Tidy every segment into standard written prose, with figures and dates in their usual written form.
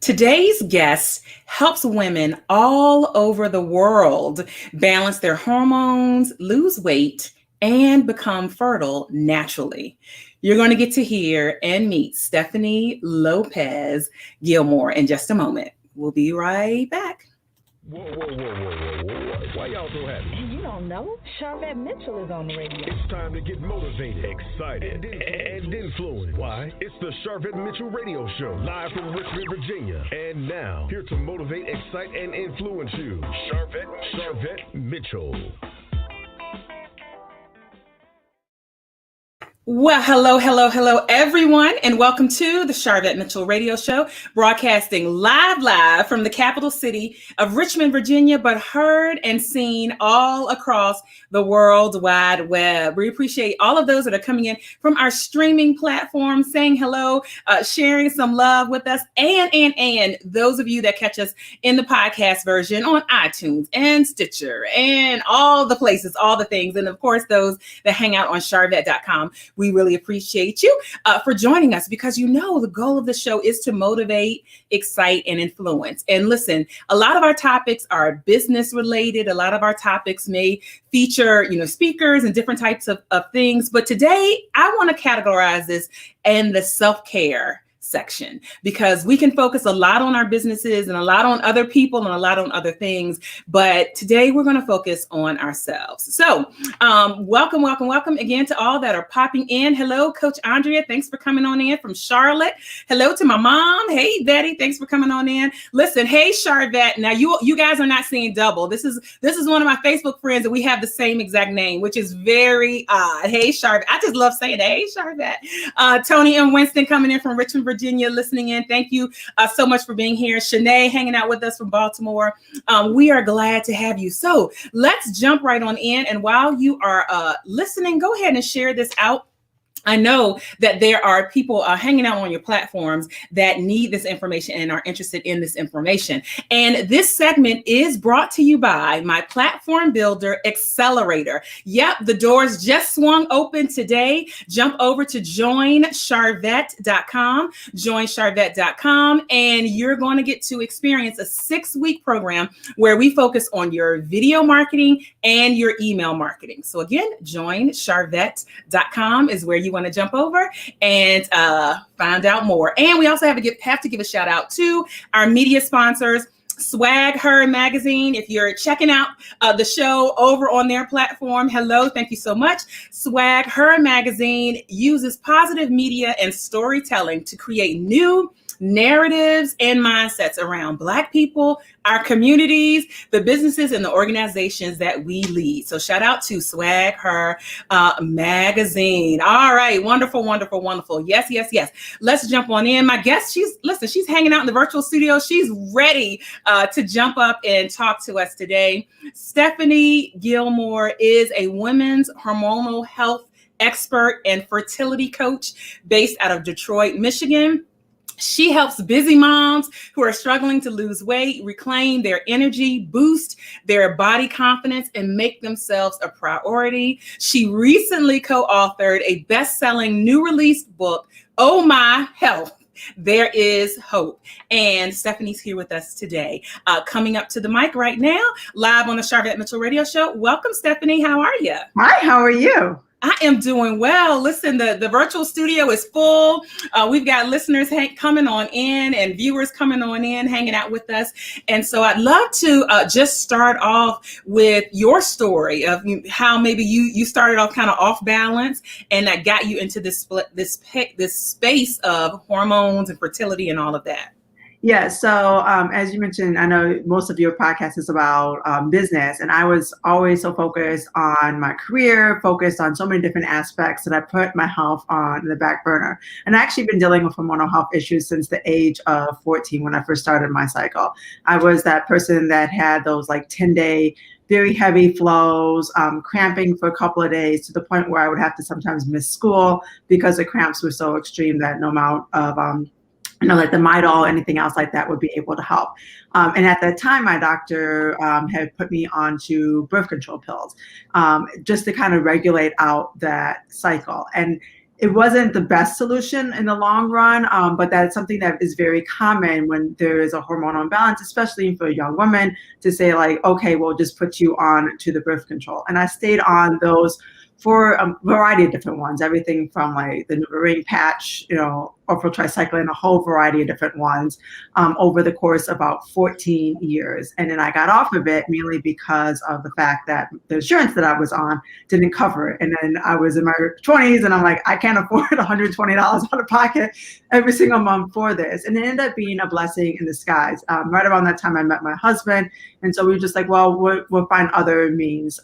Today's guest helps women all over the world balance their hormones, lose weight, and become fertile naturally. You're going to get to hear and meet Stephanie Lopez Gilmore in just a moment. We'll be right back. Whoa. Why y'all so happy? You don't know? Sharvette Mitchell is on the radio. It's time to get motivated, excited, and influenced. Why? It's the Sharvette Mitchell Radio Show, live from Richmond, Virginia. And now, here to motivate, excite, and influence you, Sharvette Mitchell. Well, hello, everyone, and welcome to the Sharvette Mitchell Radio Show, broadcasting live from the capital city of Richmond, Virginia, but heard and seen all across the World Wide Web. We appreciate all of those that are coming in from our streaming platform, saying hello, sharing some love with us, and those of you that catch us in the podcast version on iTunes and Stitcher and all the places, all the things, and of course, those that hang out on Sharvette.com. We really appreciate you for joining us because you know the goal of the show is to motivate, excite, and influence. And listen, a lot of our topics are business related. A lot of our topics may feature, speakers and different types of things. But today, I want to categorize this in the self-care section because we can focus a lot on our businesses and a lot on other people and a lot on other things. But today we're going to focus on ourselves. So welcome again to all that are popping in. Hello, Coach Andrea. Thanks for coming on in from Charlotte. Hello to my mom. Hey, Betty. Thanks for coming on in. Listen, hey, Sharvette. Now you guys are not seeing double. This is one of my Facebook friends and we have the same exact name, which is very odd. Hey, Sharvette. I just love saying that. Hey, Sharvette. Tony and Winston coming in from Richmond, Virginia, listening in. Thank you so much for being here. Shanae hanging out with us from Baltimore. We are glad to have you. So let's jump right on in. And while you are listening, go ahead and share this out. I know that there are people hanging out on your platforms that need this information and are interested in this information. And this segment is brought to you by my platform builder accelerator. Yep, the doors just swung open today. Jump over to joinsharvette.com, joinsharvette.com, and you're going to get to experience a 6-week program where we focus on your video marketing and your email marketing. So again, joinsharvette.com is where you want to jump over and find out more. And we also have to give a shout out to our media sponsors, Swag Her Magazine. If you're checking out the show over on their platform, hello, thank you so much. Swag Her Magazine uses positive media and storytelling to create new narratives and mindsets around Black people, our communities, the businesses, and the organizations that we lead. So shout out to Swag Her Magazine. All right, wonderful. Yes. Let's jump on in. My guest, she's hanging out in the virtual studio. She's ready to jump up and talk to us today. Stephanie Gilmore is a women's hormonal health expert and fertility coach based out of Detroit, Michigan. She helps busy moms who are struggling to lose weight, reclaim their energy, boost their body confidence, and make themselves a priority. She recently co-authored a best-selling new released book, Oh My Health, There Is Hope. And Stephanie's here with us today. Coming up to the mic right now, live on the Sharvette Mitchell Radio Show. Welcome, Stephanie. How are you? Hi, how are you? I am doing well. Listen, the virtual studio is full. We've got listeners coming on in and viewers coming on in, hanging out with us. And so I'd love to just start off with your story of how maybe you started off kind of off balance and that got you into this space of hormones and fertility and all of that. Yeah, so as you mentioned, I know most of your podcast is about business, and I was always so focused on my career, focused on so many different aspects that I put my health on the back burner. And I actually been dealing with hormonal health issues since the age of 14 when I first started my cycle. I was that person that had those like 10-day very heavy flows, cramping for a couple of days to the point where I would have to sometimes miss school because the cramps were so extreme that no amount of like the Midol, anything else like that would be able to help. And at that time, my doctor had put me onto birth control pills just to kind of regulate out that cycle. And it wasn't the best solution in the long run, but that's something that is very common when there is a hormonal imbalance, especially for a young woman, to say like, okay, we'll just put you on to the birth control. And I stayed on those for a variety of different ones, everything from like the NuvaRing patch, oral tricycline, a whole variety of different ones over the course of about 14 years. And then I got off of it mainly because of the fact that the insurance that I was on didn't cover it. And then I was in my 20s and I'm like, I can't afford $120 out of pocket every single month for this. And it ended up being a blessing in disguise. Right around that time I met my husband. And so we were just like, well, we'll find other means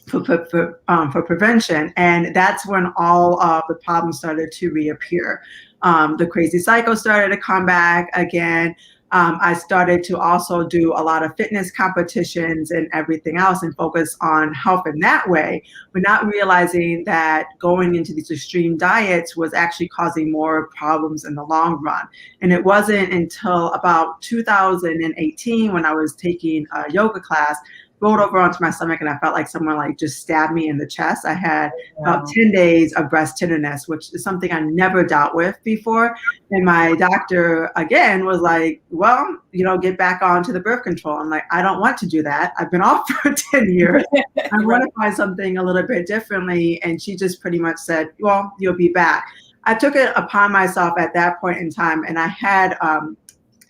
for prevention. And that's when all of the problems started to reappear. The crazy cycle started to come back again. I started to also do a lot of fitness competitions and everything else and focus on health in that way, but not realizing that going into these extreme diets was actually causing more problems in the long run. And it wasn't until about 2018 when I was taking a yoga class, rolled over onto my stomach and I felt like someone like just stabbed me in the chest. I had about 10 days of breast tenderness, which is something I never dealt with before. And my doctor again was like, well, get back onto the birth control. I'm like, I don't want to do that. I've been off for 10 years. I want to find something a little bit differently. And she just pretty much said, well, you'll be back. I took it upon myself at that point in time. And I had,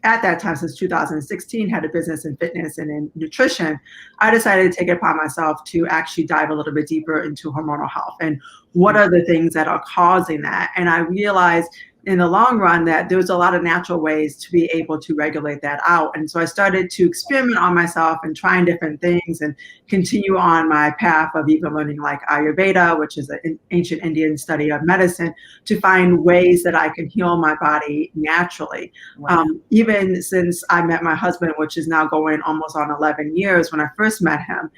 at that time, since 2016, had a business in fitness and in nutrition. I decided to take it upon myself to actually dive a little bit deeper into hormonal health and what are the things that are causing that. And I realized in the long run that there's a lot of natural ways to be able to regulate that out. And so I started to experiment on myself and trying different things and continue on my path of even learning like Ayurveda, which is an ancient Indian study of medicine, to find ways that I can heal my body naturally. Wow. Even since I met my husband, which is now going almost on 11 years, when I first met him,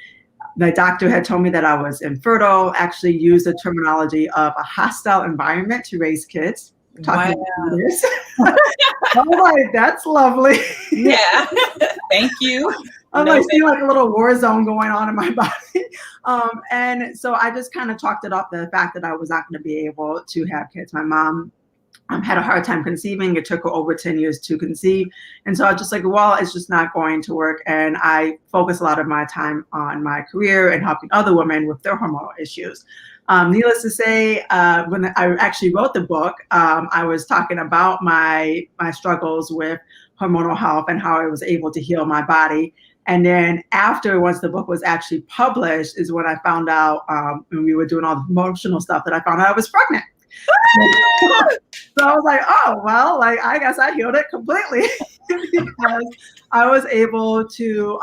my doctor had told me that I was infertile, actually used the terminology of a hostile environment to raise kids. Talking about this. I'm like, that's lovely. Yeah. Thank you. I'm like, see like a little war zone going on in my body. And so I just kind of chalked it up the fact that I was not going to be able to have kids. My mom had a hard time conceiving. It took her over 10 years to conceive. And so I was just like, well, it's just not going to work. And I focus a lot of my time on my career and helping other women with their hormonal issues. Needless to say, when I actually wrote the book, I was talking about my struggles with hormonal health and how I was able to heal my body. And then once the book was actually published is when I found out, when we were doing all the promotional stuff, that I found out I was pregnant. So I was like, oh, well, like, I guess I healed it completely because I was able to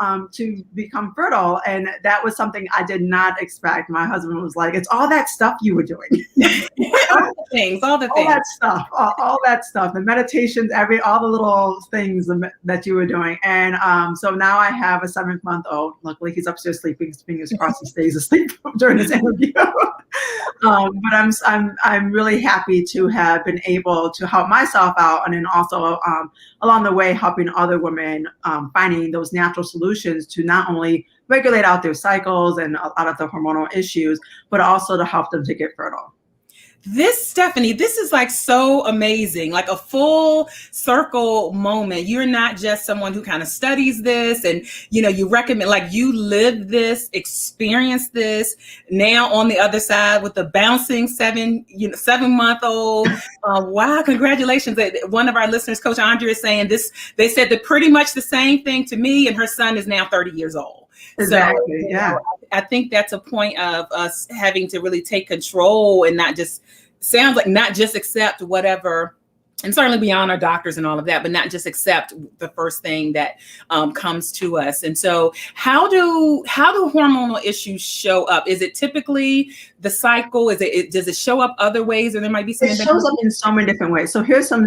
become fertile. And that was something I did not expect. My husband was like, it's all that stuff you were doing. all that stuff, the meditations, all the little things that you were doing. And so now I have a 7-month-old. Luckily, he's upstairs sleeping. Fingers crossed he stays asleep during this interview. But I'm really happy to have been able to help myself out, and then also along the way helping other women finding those natural solutions to not only regulate out their cycles and a lot of the hormonal issues, but also to help them to get fertile. Stephanie, this is like so amazing, like a full circle moment. You're not just someone who kind of studies this and, you recommend, like you live this, experience this now on the other side with the bouncing 7-month-old. Wow. Congratulations. One of our listeners, Coach Andrea, is saying this, they said that pretty much the same thing to me, and her son is now 30 years old. Exactly. So, yeah. I think that's a point of us having to really take control and not just accept whatever, and certainly beyond our doctors and all of that, but not just accept the first thing that comes to us. And so how do hormonal issues show up? Is it typically the cycle? Does it show up other ways, or there might be something? It shows up in so many different ways. So here's some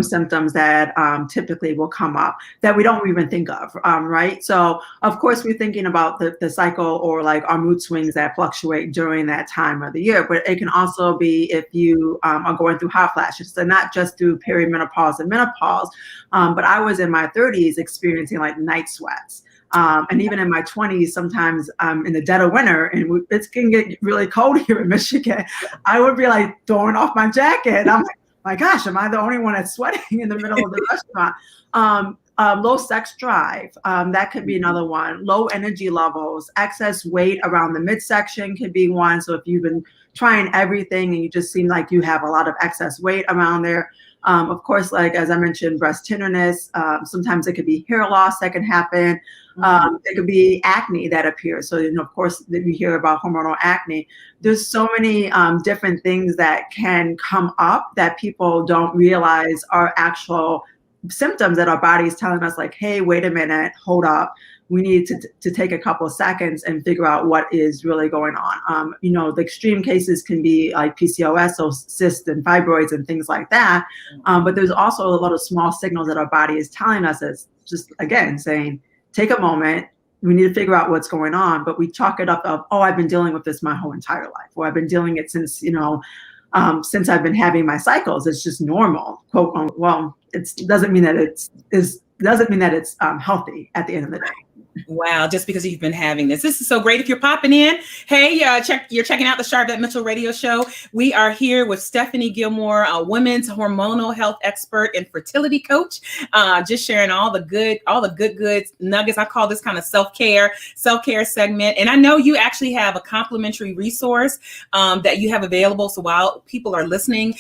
symptoms that typically will come up that we don't even think of, right? So of course we're thinking about the cycle or like our mood swings that fluctuate during that time of the year, but it can also be if you are going through hot flashes. So not just through perimenopause and menopause, but I was in my 30s experiencing like night sweats. And even in my 20s, sometimes in the dead of winter, and it can get really cold here in Michigan, I would be like throwing off my jacket. I'm like, my gosh, am I the only one that's sweating in the middle of the restaurant? Low sex drive, that could be another one. Low energy levels, excess weight around the midsection could be one. So if you've been trying everything and you just seem like you have a lot of excess weight around there. Of course, like as I mentioned, breast tenderness. Sometimes it could be hair loss that can happen. It could be acne that appears. So, of course, we hear about hormonal acne. There's so many different things that can come up that people don't realize are actual symptoms that our body is telling us, like, hey, wait a minute, hold up. We need to take a couple of seconds and figure out what is really going on. The extreme cases can be like PCOS, so cysts and fibroids and things like that. But there's also a lot of small signals that our body is telling us, as just, again, saying, take a moment. We need to figure out what's going on. But we chalk it up of, oh, I've been dealing with this my whole entire life, or I've been dealing it since, since I've been having my cycles. It's just normal, quote unquote. Well, it doesn't mean that it's healthy at the end of the day. Wow, just because you've been having this. This is so great. If you're popping in, hey, you're checking out the Sharvette Mitchell radio show. We are here with Stephanie Gilmore, a women's hormonal health expert and fertility coach, just sharing all the good nuggets. I call this kind of self-care segment. And I know you actually have a complimentary resource that you have available. So while people are listening,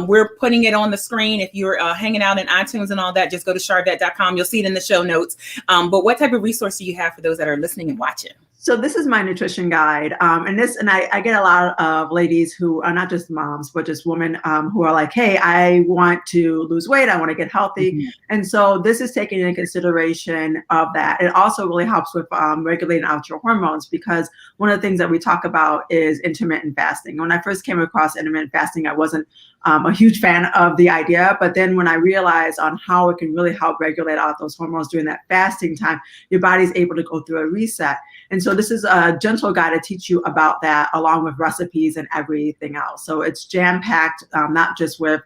we're putting it on the screen. If you're hanging out in iTunes and all that, just go to sharvette.com. You'll see it in the show notes. But what type of resource do you have for those that are listening and watching? So this is my nutrition guide. And I get a lot of ladies who are not just moms, but just women who are like, hey, I want to lose weight. I want to get healthy. Mm-hmm. And so this is taking into consideration of that. It also really helps with regulating out your hormones, because one of the things that we talk about is intermittent fasting. When I first came across intermittent fasting, I wasn't a huge fan of the idea. But then when I realized on how it can really help regulate out those hormones during that fasting time, your body's able to go through a reset. And so this is a gentle guide to teach you about that, along with recipes and everything else. So it's jam-packed, not just with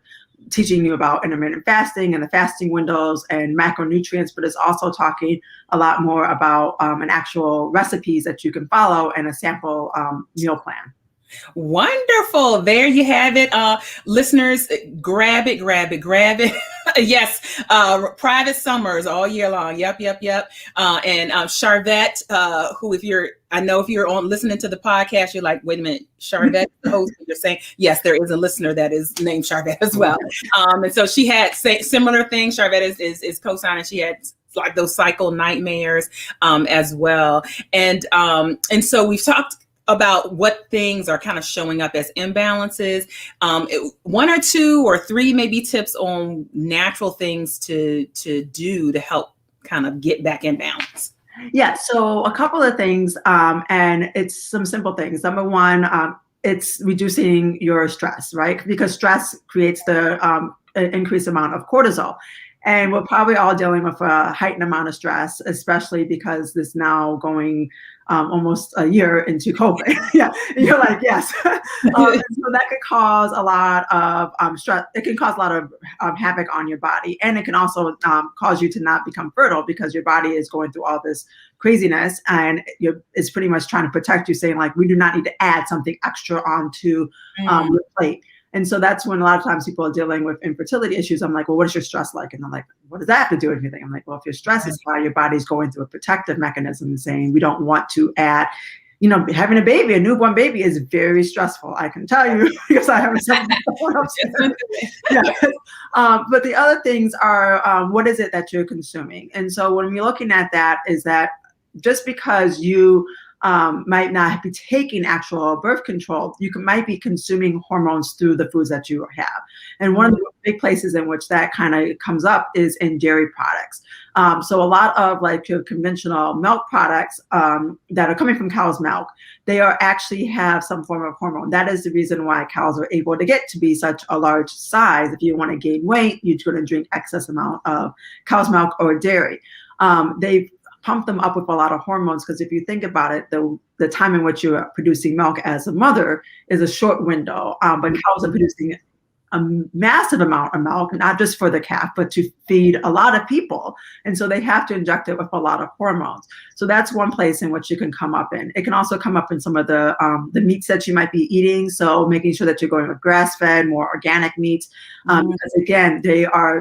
teaching you about intermittent fasting and the fasting windows and macronutrients, but it's also talking a lot more about an actual recipes that you can follow and a sample meal plan. Wonderful. There you have it. Listeners, grab it. Yes. Private summers all year long. Yep. And Sharvette, who, if you're on listening to the podcast, you're like, wait a minute, Sharvette, the host, you're saying, yes, there is a listener that is named Sharvette as well. And so she had similar things. Sharvette is co-signing. She had like those cycle nightmares as well. And so we've talked about what things are kind of showing up as imbalances. One or two or three maybe tips on natural things to do to help kind of get back in balance. Yeah, so a couple of things, and it's some simple things. Number one, it's reducing your stress, right? Because stress creates the increased amount of cortisol. And we're probably all dealing with a heightened amount of stress, especially because this now going almost a year into COVID. Yeah, you're like, yes. So that could cause a lot of stress. It can cause a lot of havoc on your body. And it can also cause you to not become fertile, because your body is going through all this craziness, and it's pretty much trying to protect you, saying like, we do not need to add something extra onto your plate. And so that's when a lot of times people are dealing with infertility issues. I'm like, well, what is your stress like? And I'm like, what does that have to do with anything? I'm like, well, if your stress is high, your body's going through a protective mechanism, saying we don't want to add, having a newborn baby is very stressful. I can tell you, because I have something upstairs. Yeah. But the other things are, what is it that you're consuming? And so when we're looking at that, is that just because you might not be taking actual birth control, you might be consuming hormones through the foods that you have. And one of the big places in which that kind of comes up is in dairy products. So a lot of like your conventional milk products that are coming from cow's milk, they actually have some form of hormone. That is the reason why cows are able to get to be such a large size. If you want to gain weight, you're going to drink excess amount of cow's milk or dairy. They've pump them up with a lot of hormones, because if you think about it, the time in which you are producing milk as a mother is a short window, but cows are producing a massive amount of milk, not just for the calf, but to feed a lot of people. And so they have to inject it with a lot of hormones. So that's one place in which you can come up in. It can also come up in some of the meats that you might be eating. So making sure that you're going with grass-fed, more organic meats, because again,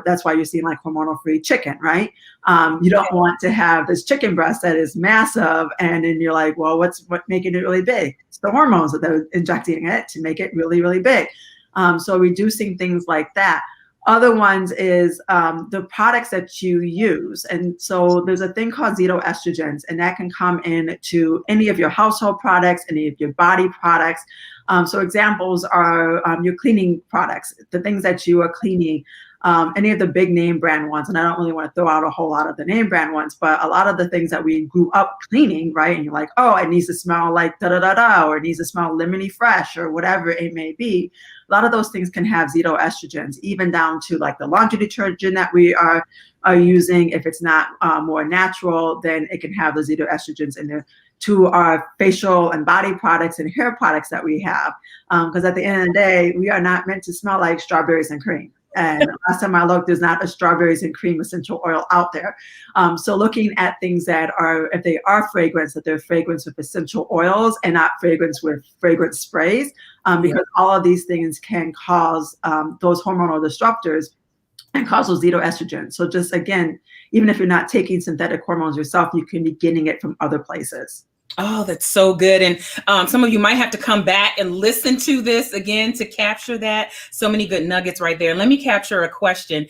that's why you're seeing like hormonal-free chicken, right? You don't want to have this chicken breast that is massive, and then you're like, well, what's making it really big? It's the hormones that they're injecting it to make it really, really big. So reducing things like that. Other ones is the products that you use. And so there's a thing called xenoestrogens, and that can come into any of your household products, any of your body products. So examples are your cleaning products, the things that you are cleaning, any of the big name brand ones. And I don't really want to throw out a whole lot of the name brand ones, but a lot of the things that we grew up cleaning, right? And you're like, oh, it needs to smell like da-da-da-da, or it needs to smell lemony fresh, or whatever it may be. A lot of those things can have xenoestrogens, even down to like the laundry detergent that we are using. If it's not more natural, then it can have the xenoestrogens in there. To our facial and body products and hair products that we have. Because at the end of the day, we are not meant to smell like strawberries and cream. And last time I looked, there's not a strawberries and cream essential oil out there. So looking at things that are, if they are fragrance, that they're fragrance with essential oils and not fragrance with fragrance sprays, because all of these things can cause those hormonal disruptors and cause those xenoestrogens. So just again, even if you're not taking synthetic hormones yourself, you can be getting it from other places. Oh, that's so good. And some of you might have to come back and listen to this again to capture that. So many good nuggets right there. Let me capture a question.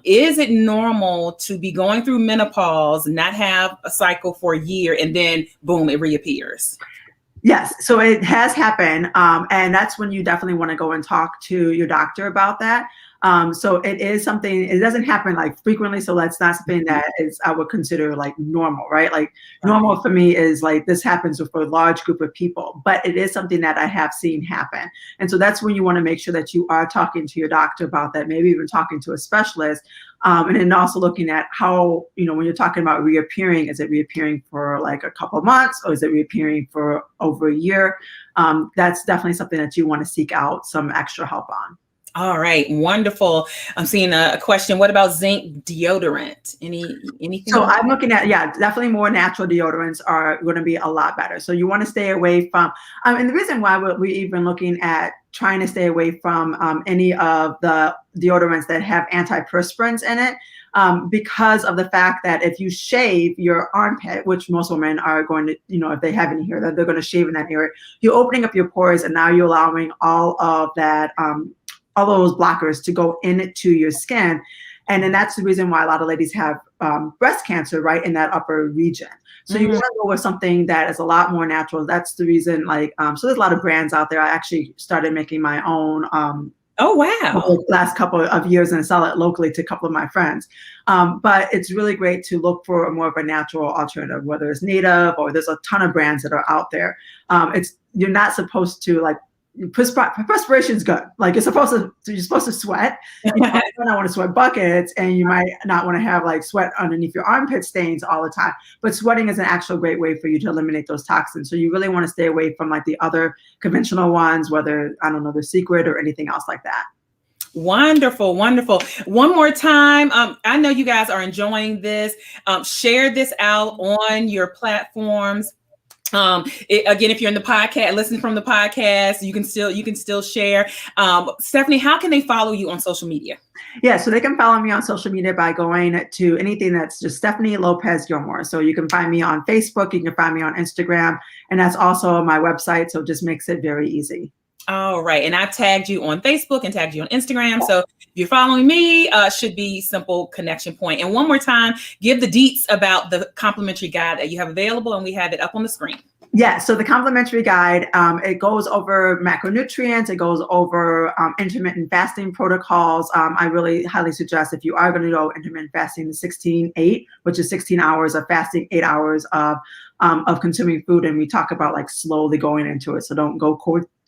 Is it normal to be going through menopause, not have a cycle for a year, and then boom, it reappears? Yes, so it has happened. And that's when you definitely want to go and talk to your doctor about that. So it is something, it doesn't happen like frequently. So that's not something that is, I would consider like normal, right? Like normal for me is like, this happens with a large group of people, but it is something that I have seen happen. And so that's when you want to make sure that you are talking to your doctor about that, maybe even talking to a specialist. And then also looking at how, when you're talking about reappearing, is it reappearing for like a couple of months, or is it reappearing for over a year? That's definitely something that you want to seek out some extra help on. All right, wonderful. I'm seeing a question. What about zinc deodorant? Anything? So I'm looking at, definitely more natural deodorants are going to be a lot better. So you want to stay away from, and the reason why we're even looking at trying to stay away from any of the deodorants that have antiperspirants in it, because of the fact that if you shave your armpit, which most women are going to, if they have any hair, they're going to shave in that area, you're opening up your pores, and now you're allowing all of that, all those blockers to go into your skin. And then that's the reason why a lot of ladies have breast cancer right in that upper region. So you want to go with something that is a lot more natural. That's the reason, so there's a lot of brands out there. I actually started making my own oh, wow. the last couple of years and sell it locally to a couple of my friends. But it's really great to look for more of a natural alternative, whether it's native or there's a ton of brands that are out there. You're not supposed to perspiration is good. Like you're supposed to sweat. You might not want to sweat buckets, and you might not want to have like sweat underneath your armpit stains all the time. But sweating is an actual great way for you to eliminate those toxins. So you really want to stay away from like the other conventional ones, whether, I don't know, the Secret or anything else like that. Wonderful, wonderful. One more time. I know you guys are enjoying this. Share this out on your platforms. Again, if you're in the podcast, listen from the podcast, you can still share. Stephanie, how can they follow you on social media? Yeah, so they can follow me on social media by going to anything that's just Stephanie Lopez Gilmore. So you can find me on Facebook, you can find me on Instagram, and that's also my website. So it just makes it very easy. All right. And I've tagged you on Facebook and tagged you on Instagram. So if you're following me, should be simple connection point. And one more time, give the deets about the complimentary guide that you have available, and we have it up on the screen. Yeah, so the complimentary guide, it goes over macronutrients, it goes over intermittent fasting protocols. I really highly suggest, if you are going to go intermittent fasting, the 16-8, which is 16 hours of fasting, 8 hours of consuming food. And we talk about like slowly going into it. So don't go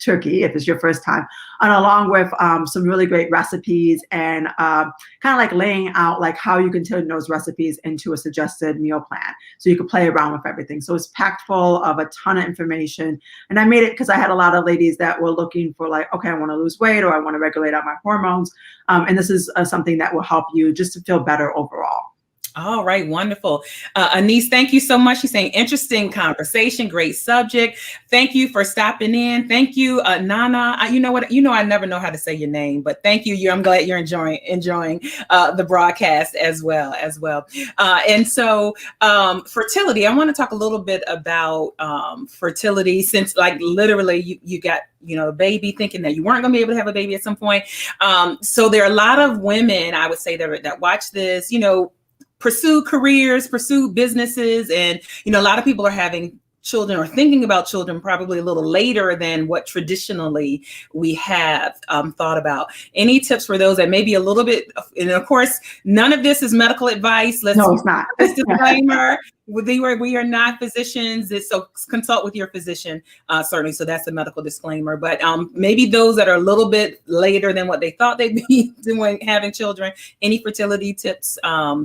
turkey if it's your first time, and along with some really great recipes and kind of like laying out like how you can turn those recipes into a suggested meal plan. So you can play around with everything. So it's packed full of a ton of information. And I made it because I had a lot of ladies that were looking for like, okay, I want to lose weight or I want to regulate out my hormones. And this is something that will help you just to feel better overall. All right, wonderful. Anise, thank you so much. She's saying interesting conversation, great subject. Thank you for stopping in. Thank you, Nana. You know what? You know I never know how to say your name, but thank you. I'm glad you're enjoying the broadcast as well. And so, fertility. I want to talk a little bit about fertility, since like literally you got a baby, thinking that you weren't going to be able to have a baby at some point. So there are a lot of women, I would say, that watch this, pursue careers, pursue businesses. And, a lot of people are having children or thinking about children probably a little later than what traditionally we have thought about. Any tips for those that may be a little bit, and of course, none of this is medical advice. No, it's not. This disclaimer. We are not physicians, so consult with your physician, certainly. So that's a medical disclaimer. But maybe those that are a little bit later than what they thought they'd be doing, having children, any fertility tips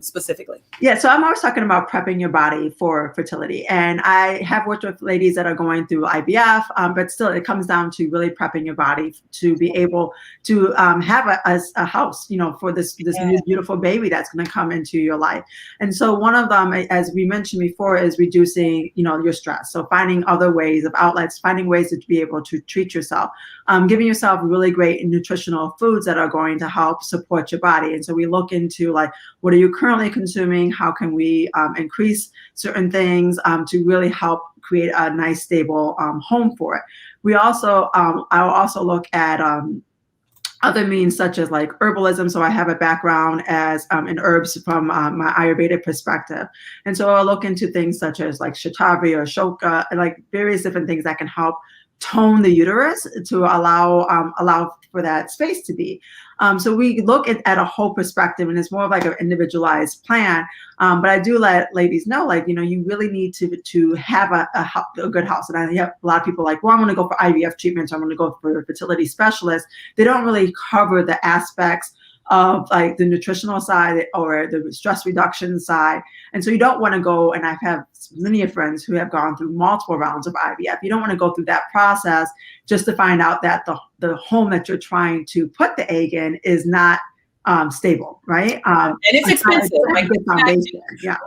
specifically? Yeah, so I'm always talking about prepping your body for fertility. And I have worked with ladies that are going through IVF, but still it comes down to really prepping your body to be able to have a house, for this new beautiful baby that's going to come into your life. And so one of them, as we mentioned before, is reducing, your stress. So finding other ways of outlets, finding ways to be able to treat yourself, giving yourself really great nutritional foods that are going to help support your body. And so we look into like, what are you currently consuming? How can we increase certain things to really help create a nice, stable home for it? We also, I'll also look at other means such as like herbalism. So I have a background as in herbs from my Ayurvedic perspective. And so I'll look into things such as like Shatavari or Shoka, and like various different things that can help tone the uterus to allow for that space to be. So we look at a whole perspective, and it's more of like an individualized plan. But I do let ladies know, like, you really need to have a good house. And I have a lot of people like, well, I'm going to go for IVF treatments. I'm going to go for a fertility specialist. They don't really cover the aspects of like the nutritional side or the stress reduction side. And so you don't want to go, and I've had many of friends who have gone through multiple rounds of IVF. You don't want to go through that process just to find out that the home that you're trying to put the egg in is not stable, right? And it's expensive. Like good foundation. Yeah.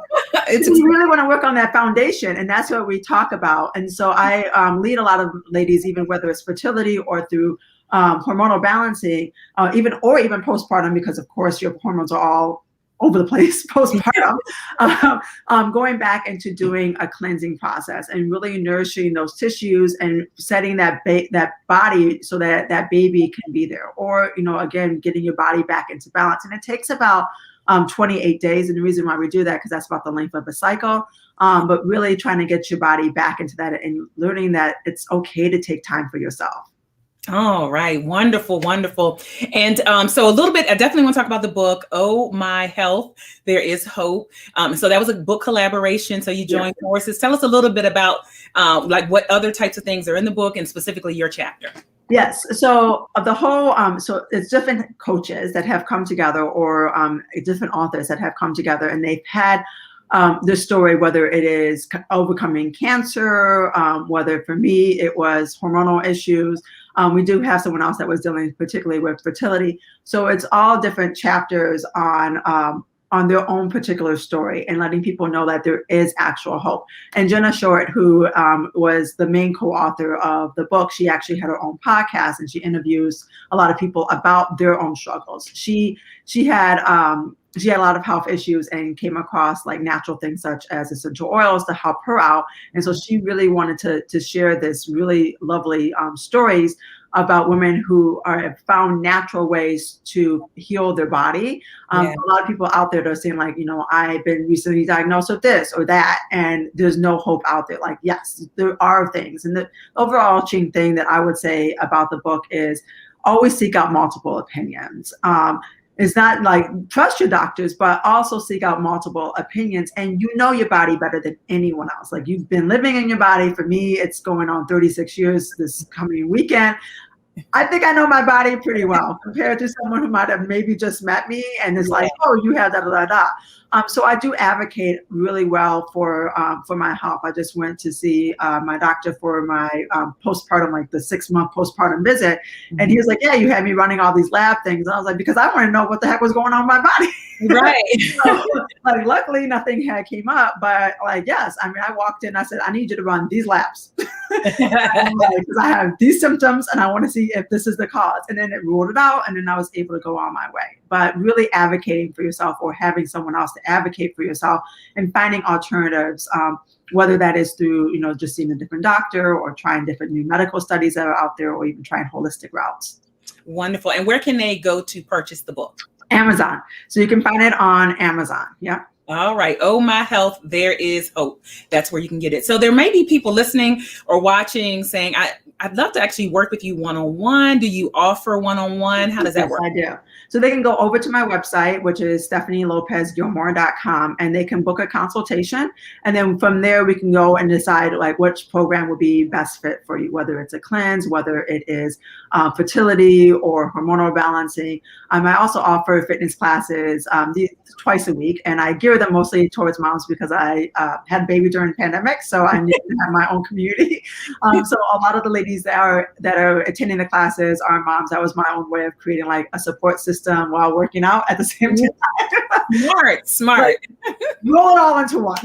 You really want to work on that foundation, and that's what we talk about. And so I lead a lot of ladies, even whether it's fertility or through hormonal balancing, even postpartum, because of course your hormones are all over the place postpartum, going back into doing a cleansing process and really nourishing those tissues and setting that body so that baby can be there, or again getting your body back into balance. And it takes about 28 days, and the reason why we do that because that's about the length of a cycle. But really trying to get your body back into that and learning that it's okay to take time for yourself. All right. Wonderful. Wonderful. And so a little bit, I definitely want to talk about the book, Oh My Health, There Is Hope. So that was a book collaboration. So you joined forces. Tell us a little bit about like what other types of things are in the book and specifically your chapter. Yes. So the whole, so it's different coaches that have come together, or different authors that have come together, and they've had the story, whether it is overcoming cancer, whether for me it was hormonal issues. We do have someone else that was dealing particularly with fertility. So it's all different chapters on their own particular story and letting people know that there is actual hope. And Jenna Short, who was the main co-author of the book, she actually had her own podcast and she interviews a lot of people about their own struggles. She had a lot of health issues and came across like natural things such as essential oils to help her out. And so she really wanted to share this really lovely stories about women who have found natural ways to heal their body. A lot of people out there that are saying like, I've been recently diagnosed with this or that, and there's no hope out there. Like, yes, there are things. And the overarching thing that I would say about the book is always seek out multiple opinions. It's not like trust your doctors, but also seek out multiple opinions. And you know your body better than anyone else. Like you've been living in your body. For me, it's going on 36 years this coming weekend. I think I know my body pretty well compared to someone who might have maybe just met me and is like, oh, you have da. So I do advocate really well for my health. I just went to see my doctor for my postpartum, like the 6-month postpartum visit. And he was like, yeah, you had me running all these lab things. And I was like, because I want to know what the heck was going on in my body. Right. So, like, luckily nothing had came up, but like, yes, I mean, I walked in, I said, I need you to run these labs because I have these symptoms and I want to see if this is the cause. And then it ruled it out. And then I was able to go on my way. But really advocating for yourself or having someone else to advocate for yourself and finding alternatives, whether that is through, just seeing a different doctor or trying different new medical studies that are out there or even trying holistic routes. Wonderful. And where can they go to purchase the book? Amazon. So you can find it on Amazon. Yeah. All right. Oh, my health. There is hope. That's where you can get it. So there may be people listening or watching saying, I'd love to actually work with you one-on-one. Do you offer one-on-one? How does that work? I do. So they can go over to my website, which is stephanielopezgilmore.com, and they can book a consultation. And then from there, we can go and decide like which program would be best fit for you, whether it's a cleanse, whether it is fertility or hormonal balancing. I also offer fitness classes twice a week, and I gear them mostly towards moms because I had a baby during the pandemic, so I need to have my own community. So a lot of the ladies that are attending the classes are moms. That was my own way of creating like a support system while working out at the same time. Smart. Roll it all into one.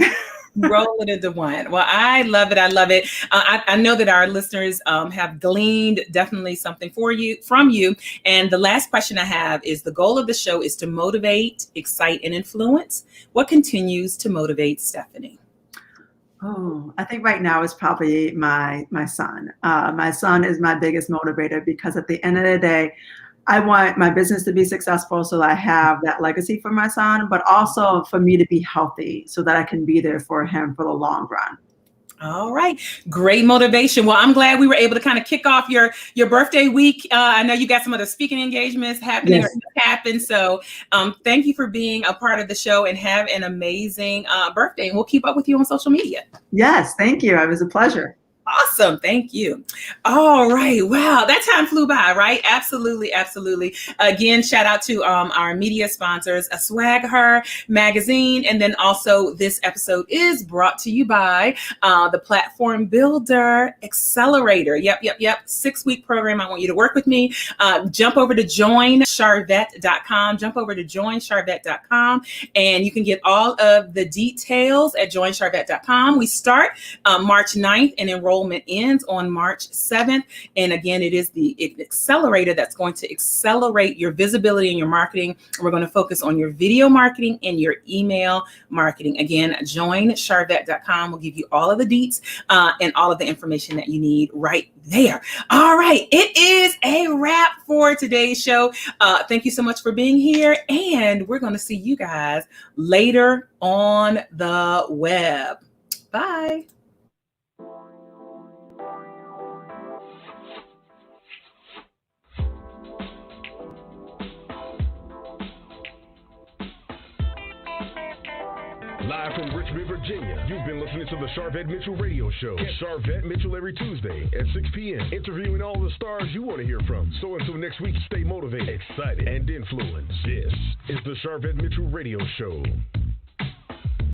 Roll it into one. Well, I love it. I know that our listeners have gleaned definitely something from you. And the last question I have is, the goal of the show is to motivate, excite, and influence. What continues to motivate Stephanie? Oh, I think right now is probably my son. My son is my biggest motivator because at the end of the day, I want my business to be successful so that I have that legacy for my son, but also for me to be healthy so that I can be there for him for the long run. All right. Great motivation. Well, I'm glad we were able to kind of kick off your birthday week. I know you got some other speaking engagements happening. Yes. Or happen. So thank you for being a part of the show and have an amazing birthday. And we'll keep up with you on social media. Yes. Thank you. It was a pleasure. Awesome. Thank you. All right. Wow. That time flew by, right? Absolutely. Absolutely. Again, shout out to our media sponsors, Swag Her Magazine. And then also this episode is brought to you by the Platform Builder Accelerator. Yep. 6-week program. I want you to work with me. Jump over to joinsharvette.com. And you can get all of the details at joinsharvette.com. We start March 9th and enrollment ends on March 7th. And again, it is the accelerator that's going to accelerate your visibility and your marketing. We're going to focus on your video marketing and your email marketing. Again, joinsharvette.com will give you all of the deets and all of the information that you need right there. All right. It is a wrap for today's show. Thank you so much for being here. And we're going to see you guys later on the web. Bye. Live from Richmond, Virginia, you've been listening to the Sharvette Mitchell Radio Show. Get Sharvette Mitchell every Tuesday at 6 p.m., interviewing all the stars you want to hear from. So until next week, stay motivated, excited, and influenced. This is the Sharvette Mitchell Radio Show.